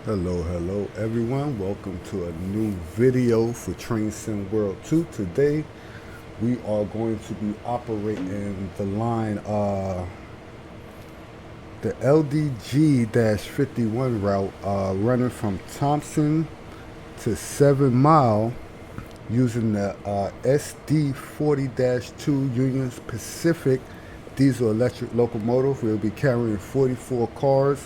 Hello everyone, welcome to a new video for Train Sim World 2. Today we are going to be operating the line the LDG-51 route running from Thompson to 7 Mile using the SD40-2 Union Pacific diesel electric locomotive. We'll be carrying 44 cars.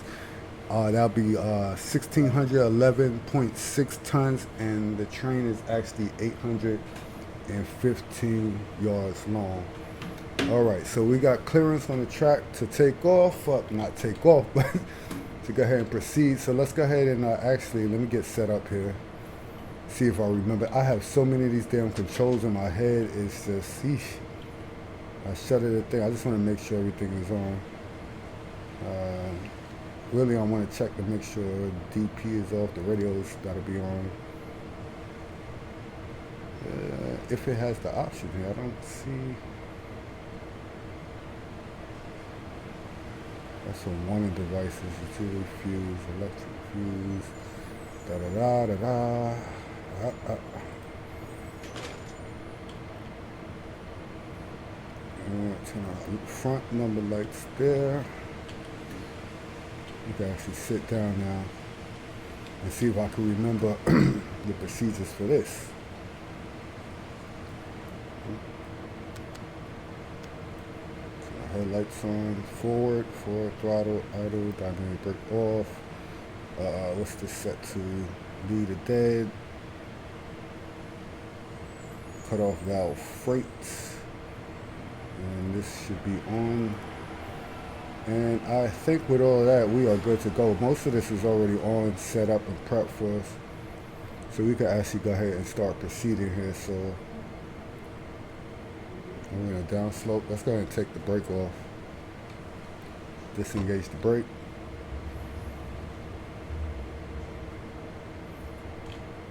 That'll be 1,611.6 tons, and the train is actually 815 yards long. All right, so we got clearance on the track to take off, not take off, but to go ahead and proceed. So let's go ahead and actually, let me get set up here. See if I remember. I have so many of these damn controls in my head. It's just, eesh. I shuttered the thing. I just want to make sure everything is on. Really, I want to check to make sure DP is off. The radio's got to be on. If it has the option here, I don't see. That's on warning devices, utility fuse, electric fuse, da-da-da-da-da. Turn on front number lights there. You can actually sit down now and see if I can remember the procedures for this. So headlights on, forward throttle, idle, dynamic brake off. What's this set to? Lead or dead. Cut off valve freight. And this should be on. And I think with all that, we are good to go. Most of this is already on, set up, and prepped for us. So we can actually go ahead and start proceeding here. So we're in a down slope. Let's go ahead and take the brake off. Disengage the brake.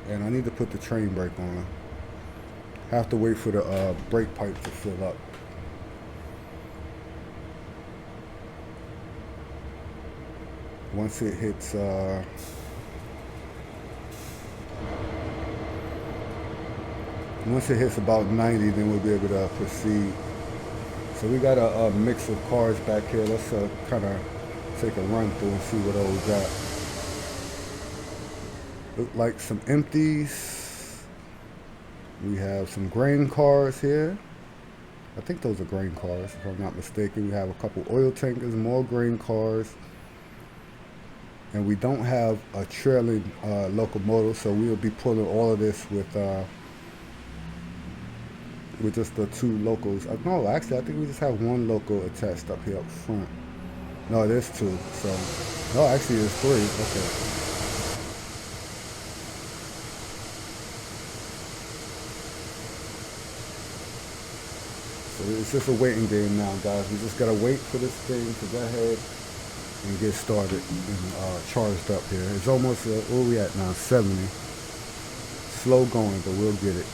And I need to put the train brake on. Have to wait for the brake pipe to fill up. Once it hits about 90, then we'll be able to proceed. So we got a mix of cars back here. Let's kind of take a run through and see what all we got. Look like some empties. We have some grain cars here. I think those are grain cars, if I'm not mistaken. We have a couple oil tankers, more grain cars. And we don't have a trailing locomotive, so we'll be pulling all of this with just the two locos. No, actually, I think we just have one loco attached up here up front. No, there's two. So, no, actually, there's three. Okay. So it's just a waiting game now, guys. We just gotta wait for this thing to go ahead and get started and charged up here. It's almost, where we at now? 70. Slow going, but we'll get it.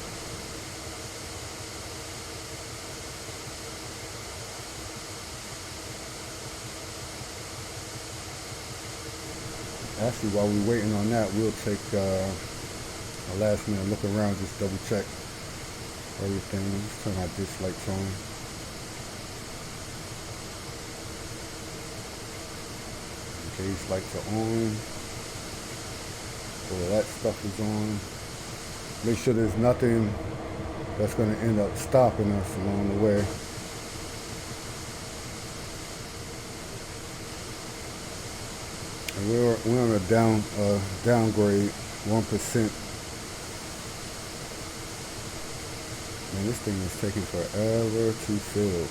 Actually, while we're waiting on that, we'll take a last minute look around, just double check everything. Let's turn our disc lights on. These lights are on. All that stuff is on. Make sure there's nothing that's going to end up stopping us along the way. And we're on a downgrade, 1%. Man, this thing is taking forever to fill.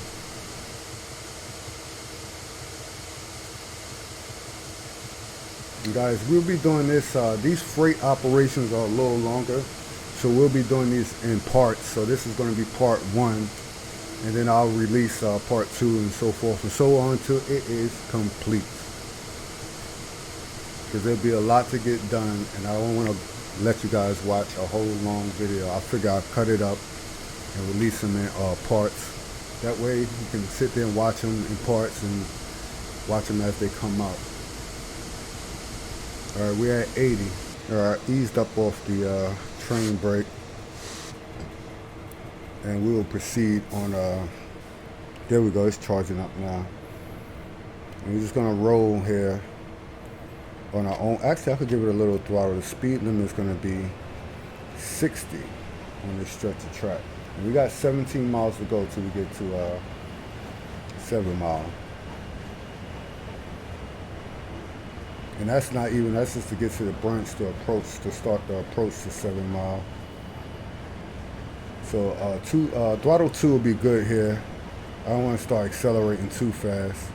Guys, we'll be doing this, these freight operations are a little longer, so we'll be doing these in parts. So this is going to be part 1, and then I'll release part 2 and so forth and so on until it is complete. Because there'll be a lot to get done, and I don't want to let you guys watch a whole long video. I figure I'll cut it up and release them in parts. That way you can sit there and watch them in parts and watch them as they come out. All right, we're at 80. All right, eased up off the train brake, and we will proceed on. There we go. It's charging up now. And we're just gonna roll here on our own. Actually, I could give it a little throttle. The speed limit is gonna be 60 on this stretch of track. And we got 17 miles to go till we get to 7 Mile. And that's not even, that's just to get to the branch to start the approach to 7 Mile. So throttle 2 will be good here. I don't want to start accelerating too fast.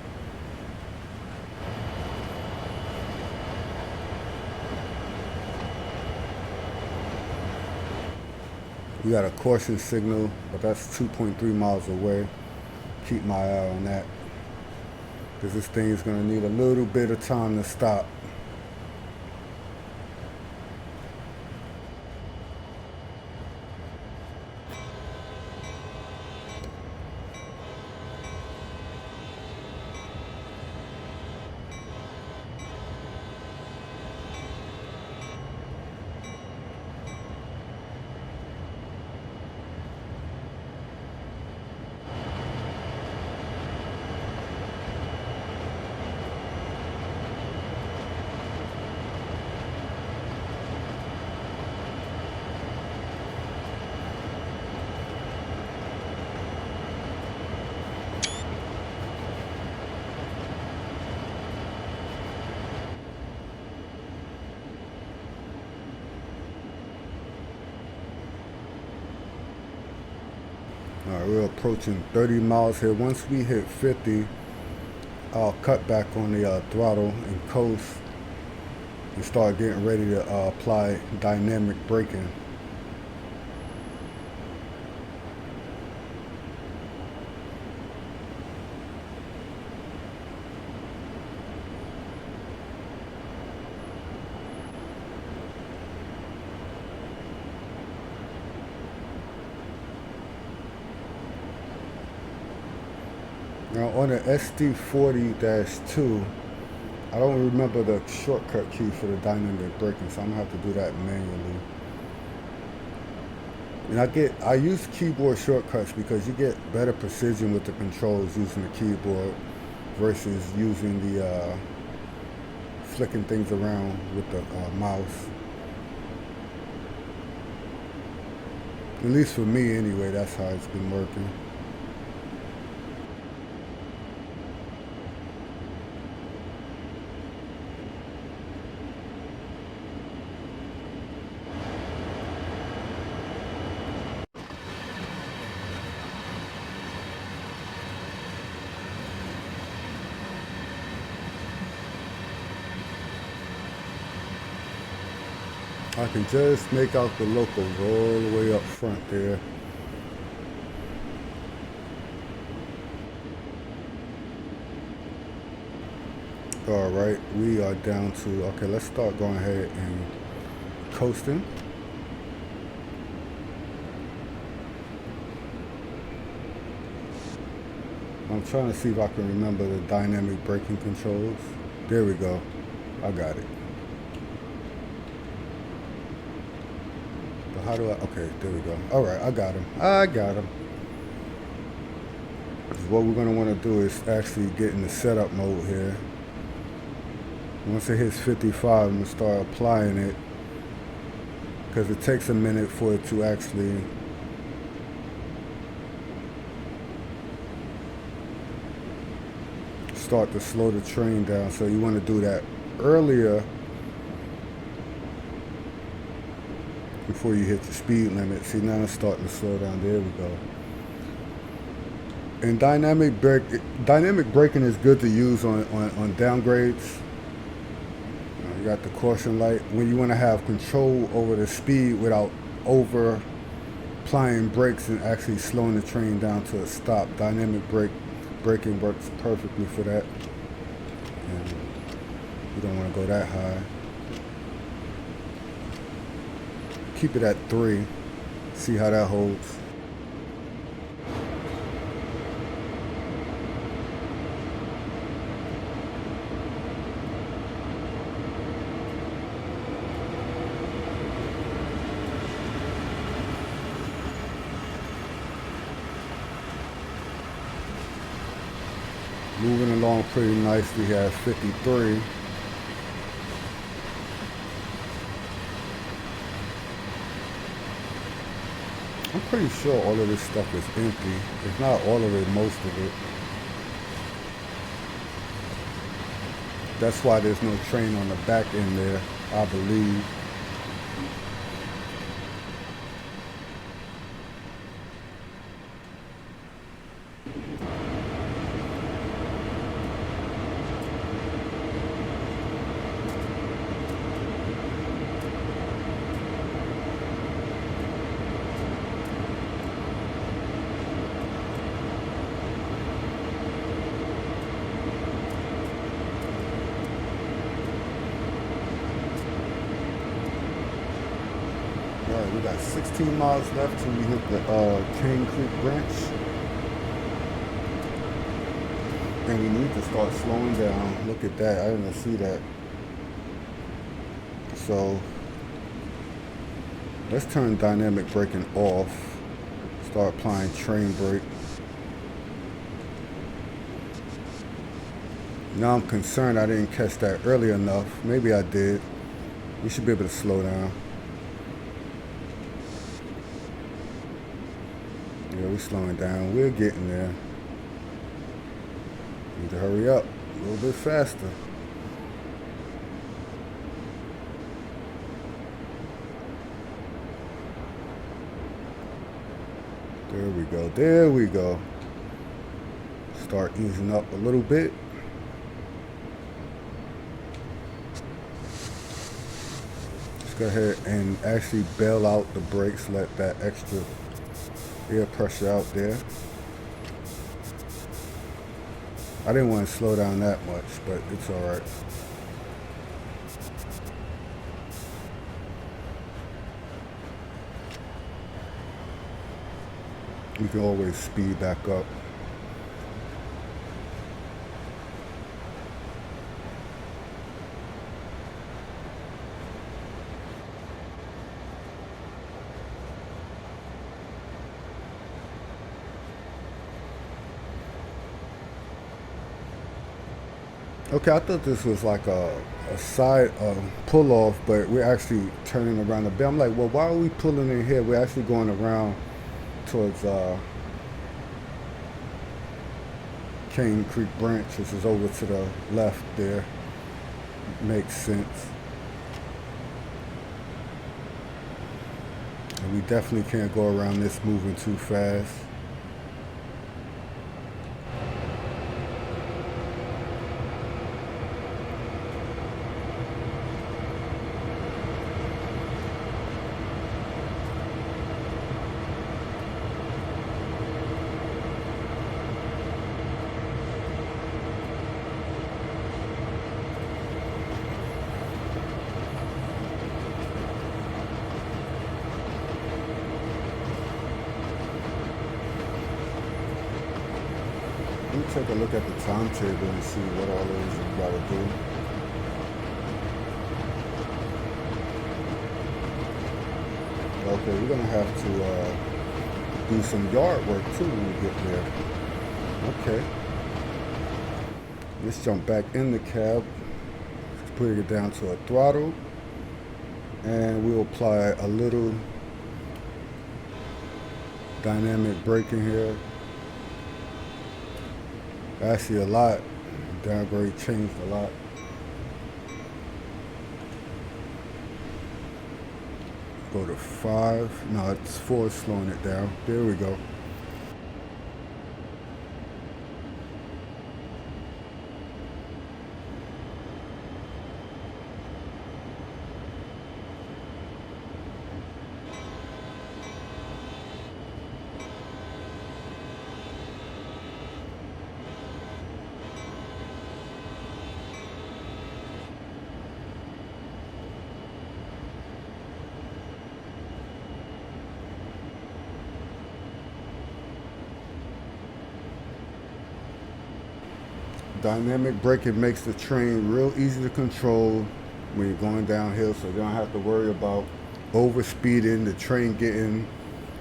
We got a caution signal, but that's 2.3 miles away. Keep my eye on that, because this thing is going to need a little bit of time to stop. All right, we're approaching 30 miles here. Once we hit 50, I'll cut back on the throttle and coast and start getting ready to apply dynamic braking. Now on the SD40-2, I don't remember the shortcut key for the dynamic braking, so I'm gonna have to do that manually. And I use keyboard shortcuts because you get better precision with the controls using the keyboard versus using the flicking things around with the mouse. At least for me anyway, that's how it's been working. I can just make out the locals all the way up front there. All right, we are down to, okay, let's start going ahead and coasting. I'm trying to see if I can remember the dynamic braking controls. There we go. I got it. But how do I, okay, there we go. All right, I got him. What we're gonna wanna do is actually get in the setup mode here. Once it hits 55, I'm gonna start applying it, because it takes a minute for it to actually start to slow the train down. So you want to do that earlier before you hit the speed limit. See, now it's starting to slow down. There we go. And dynamic braking is good to use on downgrades. You got the caution light. When you want to have control over the speed without over applying brakes and actually slowing the train down to a stop, dynamic braking works perfectly for that. And you don't want to go that high. Keep it at 3. See how that holds. Moving along pretty nicely here at 53. I'm pretty sure all of this stuff is empty. If not all of it, most of it. That's why there's no train on the back end there, I believe. Alright, we got 16 miles left till we hit the Cane Creek branch. And we need to start slowing down. Look at that, I didn't see that. So, let's turn dynamic braking off. Start applying train brake. Now I'm concerned I didn't catch that early enough. Maybe I did. We should be able to slow down. Yeah, we're slowing down. We're getting there. Need to hurry up a little bit faster. There we go. There we go. Start easing up a little bit. Let's go ahead and actually bail out the brakes. Let that extra air pressure out there. I didn't want to slow down that much, but it's all right. We can always speed back up. Okay, I thought this was like a side pull off, but we're actually turning around the bend. I'm like, well, why are we pulling in here? We're actually going around towards Cane Creek Branch, which is over to the left there. Makes sense. And we definitely can't go around this moving too fast. Let me take a look at the timetable and see what all it is we gotta do. Okay, we're gonna have to do some yard work too when we get there. Okay. Let's jump back in the cab. Putting it down to a throttle. And we'll apply a little dynamic braking here. Actually a lot. Downgrade changed a lot. Go to 5. No, it's 4 slowing it down. There we go. Dynamic braking makes the train real easy to control when you're going downhill, so you don't have to worry about overspeeding, the train getting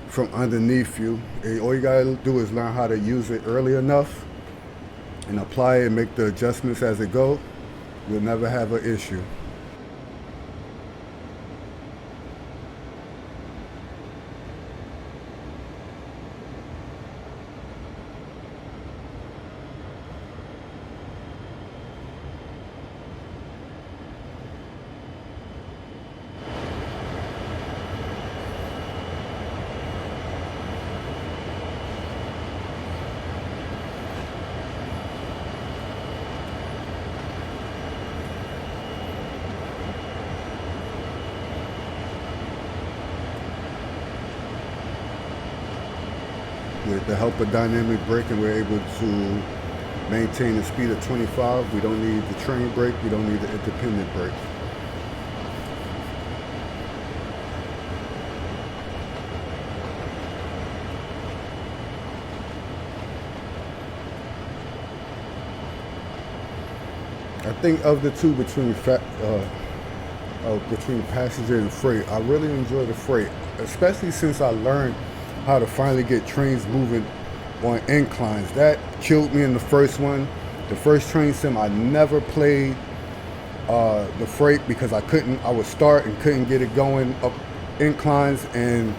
from underneath you. All you gotta do is learn how to use it early enough, and apply it and make the adjustments as it go, you'll never have an issue. With the help of dynamic braking, we're able to maintain the speed of 25. We don't need the train brake. We don't need the independent brake. I think of the two between passenger and freight, I really enjoy the freight, especially since I learned how to finally get trains moving on inclines. That killed me in the first one. The first train sim, I never played the freight because I would start and couldn't get it going up inclines, and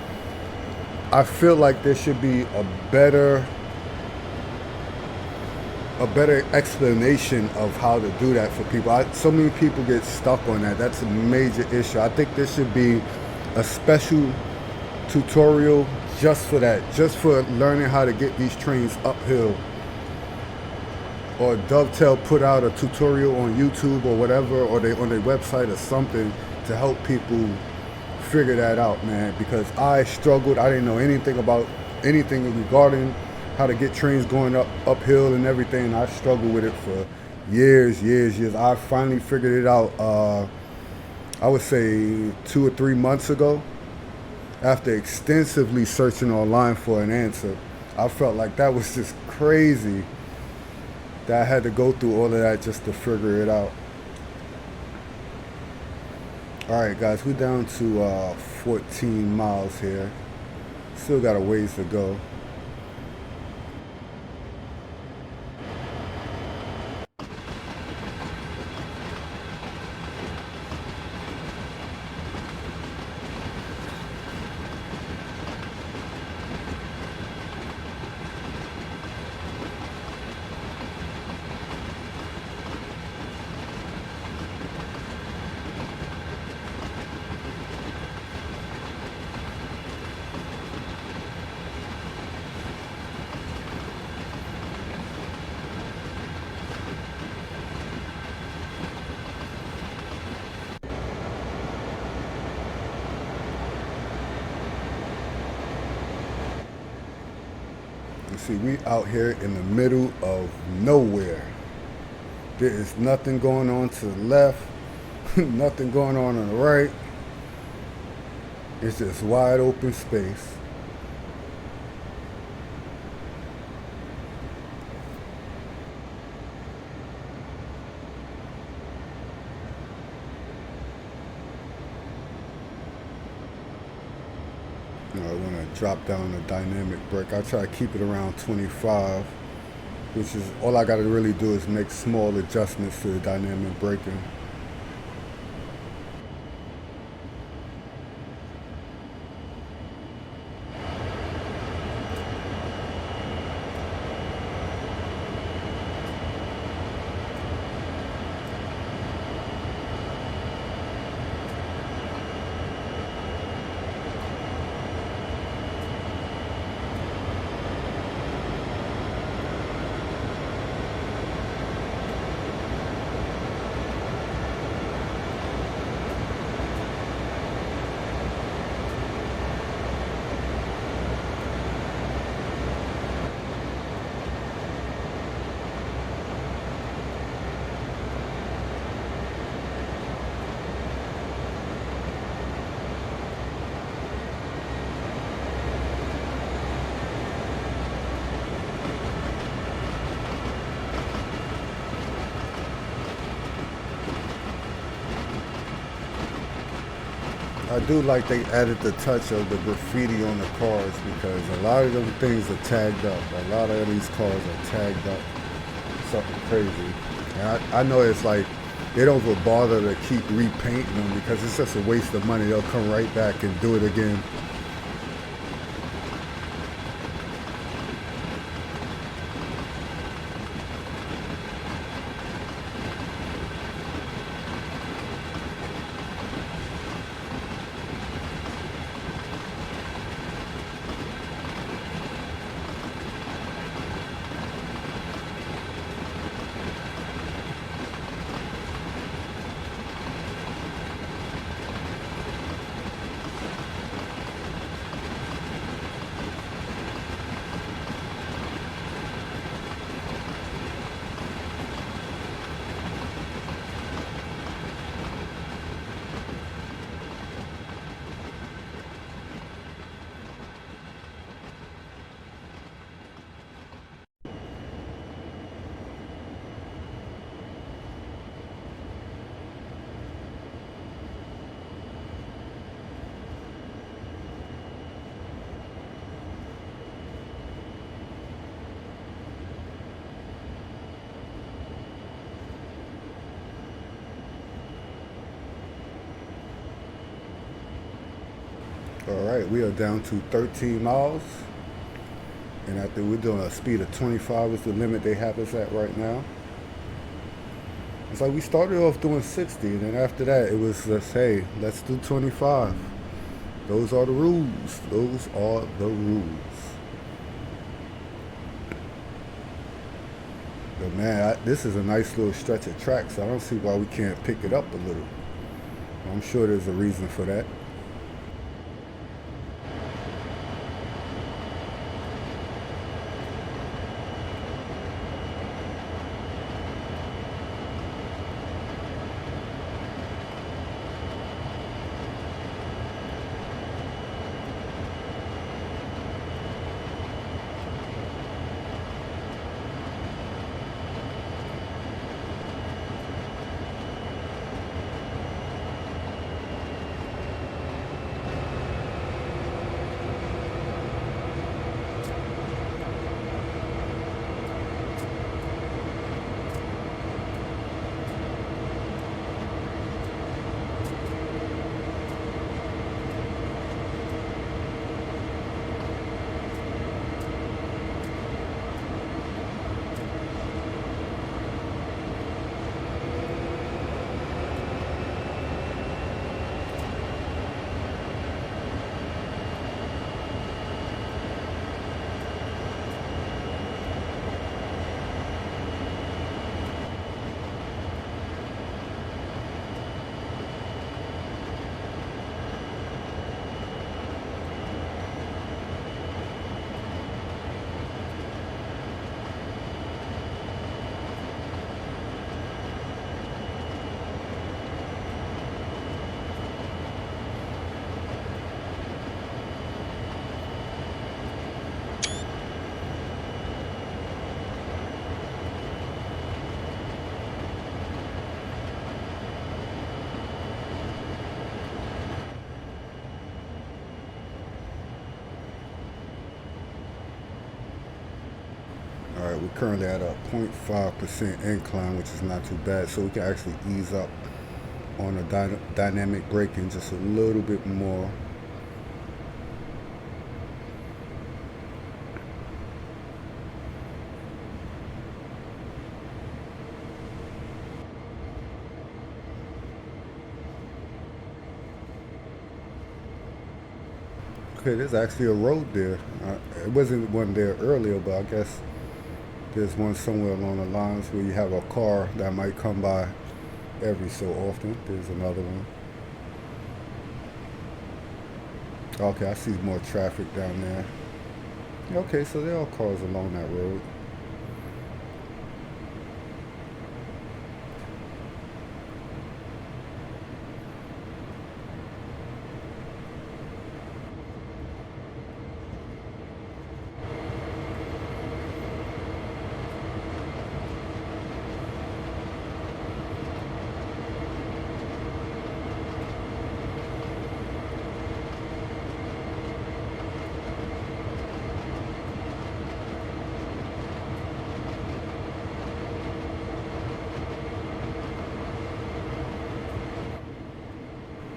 I feel like there should be a better explanation of how to do that for people. So many people get stuck on that. That's a major issue. I think there should be a special tutorial just for that, just for learning how to get these trains uphill. Or Dovetail put out a tutorial on YouTube or whatever, or on their website or something to help people figure that out, man. Because I struggled. I didn't know anything about anything regarding how to get trains going uphill and everything. I struggled with it for years. I finally figured it out, I would say 2 or 3 months ago, after extensively searching online for an answer. I felt like that was just crazy that I had to go through all of that just to figure it out. All right, guys, we're down to 14 miles here. Still got a ways to go. See, we out here in the middle of nowhere. There is nothing going on to the left, nothing going on the right. It's just wide open space. I want to drop down the dynamic brake. I try to keep it around 25, which is all I got to really do is make small adjustments to the dynamic braking. I do like they added the touch of the graffiti on the cars because a lot of them things are tagged up. A lot of these cars are tagged up. something crazy. And I know it's like they don't even bother to keep repainting them because it's just a waste of money. They'll come right back and do it again. All right, we are down to 13 miles. And after we're doing a speed of 25 is the limit they have us at right now. It's like we started off doing 60, and then after that it was just, hey, let's do 25. Those are the rules. Those are the rules. But man, this is a nice little stretch of track, so I don't see why we can't pick it up a little. I'm sure there's a reason for that. All right, we're currently at a 0.5% incline, which is not too bad. So we can actually ease up on the dynamic braking just a little bit more. Okay, there's actually a road there. It wasn't one there earlier, but I guess there's one somewhere along the lines where you have a car that might come by every so often. There's another one. Okay, I see more traffic down there. Okay, so there are cars along that road.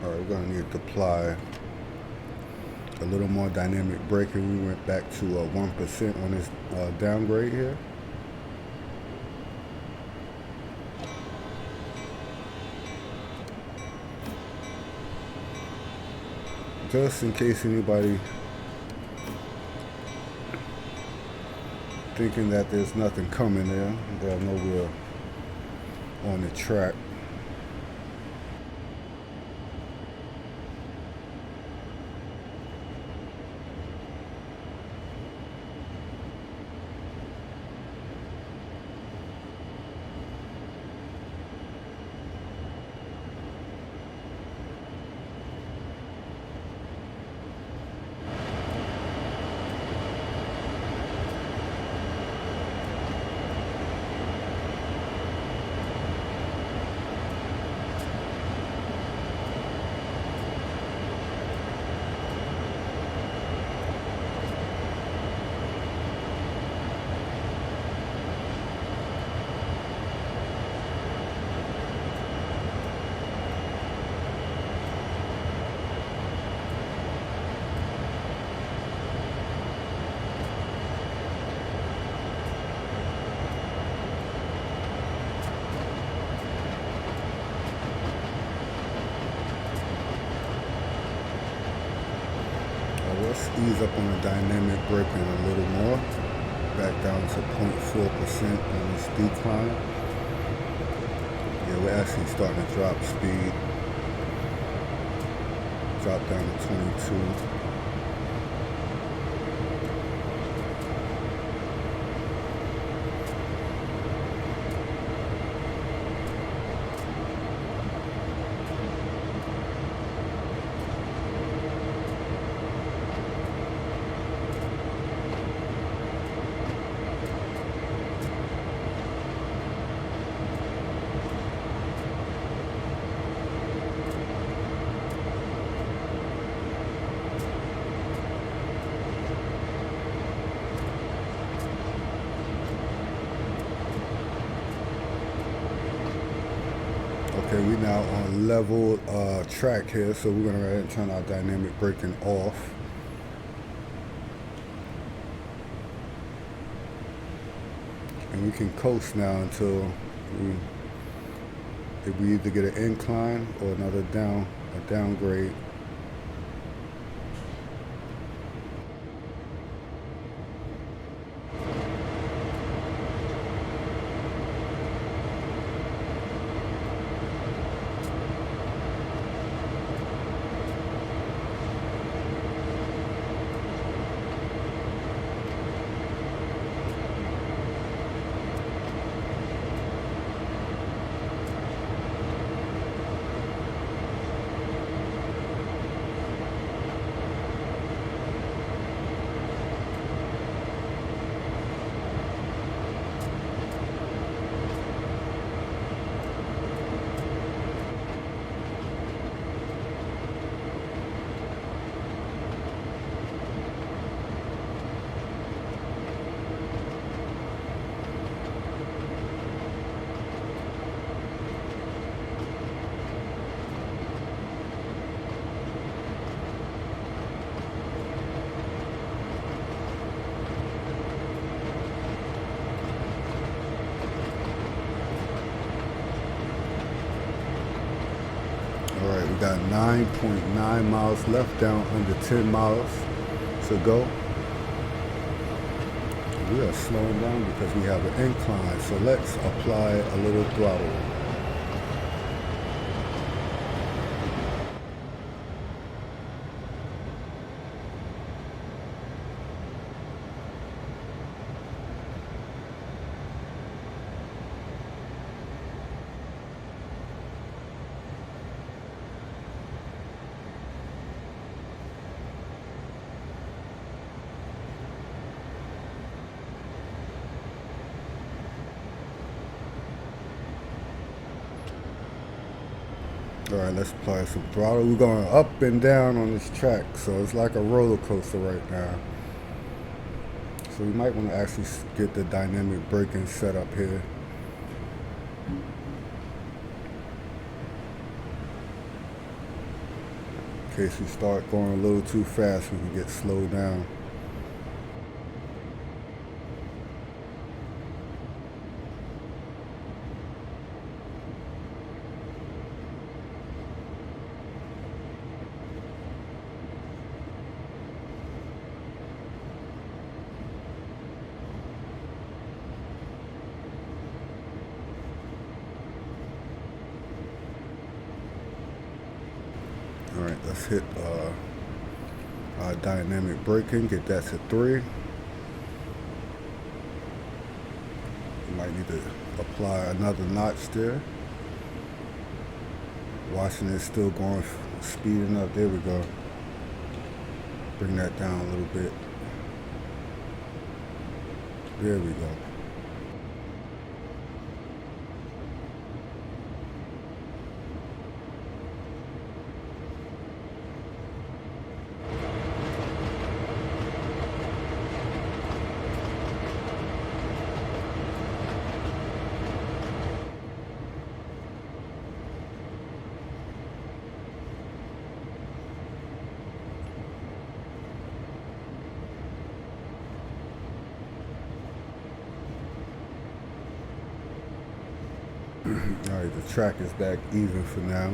Alright, we're gonna need to apply a little more dynamic braking. We went back to 1% on this downgrade here. Just in case anybody thinking that there's nothing coming there, they'll know we're on the track. Let's ease up on the dynamic braking a little more. Back down to 0.4% on this decline. Yeah, we're actually starting to drop speed. Drop down to 22. Okay, we now on level track here, so we're gonna go ahead and turn our dynamic braking off. And we can coast now until we either get an incline or another downgrade. Alright, we got 9.9 miles left, down under 10 miles to go. We are slowing down because we have an incline, so let's apply a little throttle. Alright, let's apply some throttle. We're going up and down on this track, so it's like a roller coaster right now. So we might want to actually get the dynamic braking set up here. In case we start going a little too fast, we can get slowed down. All right, let's hit our dynamic braking, get that to 3. You might need to apply another notch there. Watching it still going, speeding up. There we go. Bring that down a little bit. There we go. All right, the track is back even for now.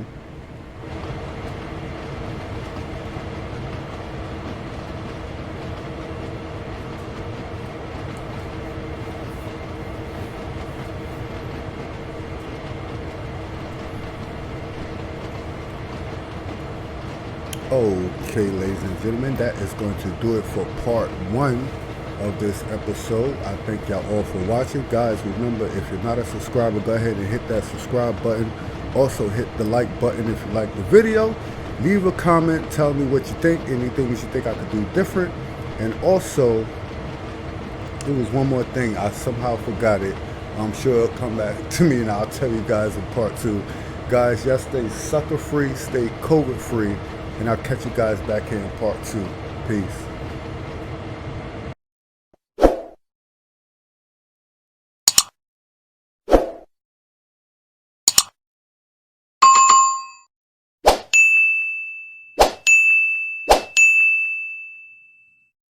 Okay, ladies and gentlemen, that is going to do it for part 1 of this episode. I thank y'all all for watching. Guys, remember, if you're not a subscriber, go ahead and hit that subscribe button. Also hit the like button if you like the video. Leave a comment, tell me what you think, anything you think I could do different. And also, there was one more thing, I somehow forgot it. I'm sure it'll come back to me and I'll tell you guys in part 2. Guys, y'all stay sucker free, stay COVID free, and I'll catch you guys back here in part 2. Peace.